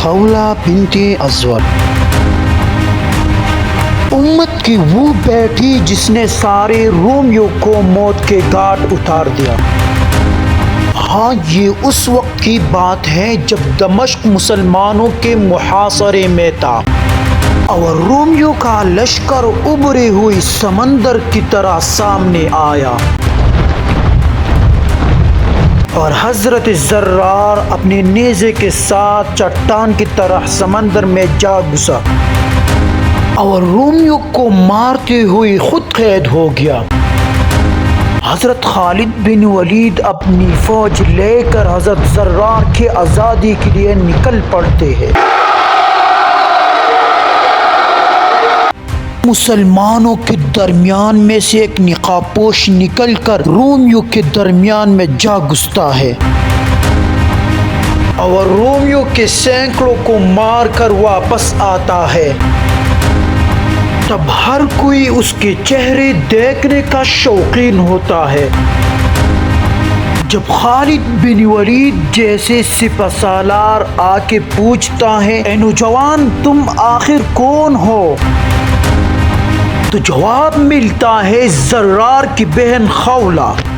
خولہ بنت ازور امت کی وہ بیٹھی جس نے سارے رومیوں کو موت کے گھاٹ اتار دیا۔ ہاں، یہ اس وقت کی بات ہے جب دمشق مسلمانوں کے محاصرے میں تھا اور رومیوں کا لشکر ابھرے ہوئے سمندر کی طرح سامنے آیا اور حضرت زرار اپنے نیزے کے ساتھ چٹان کی طرح سمندر میں جا گھسا اور رومیوں کو مارتے ہوئے خود قید ہو گیا۔ حضرت خالد بن ولید اپنی فوج لے کر حضرت زرار کی آزادی کے لیے نکل پڑتے ہیں۔ مسلمانوں کے درمیان میں سے ایک نقاب پوش نکل کر رومیوں کے درمیان میں جا گھستا ہے اور رومیوں کے سینکڑوں کو مار کر واپس آتا ہے۔ تب ہر کوئی اس کے چہرے دیکھنے کا شوقین ہوتا ہے۔ جب خالد بن ولید جیسے سپہ سالار آ کے پوچھتا ہے، اے نوجوان، تم آخر کون ہو؟ تو جواب ملتا ہے، زرار کی بہن خولہ۔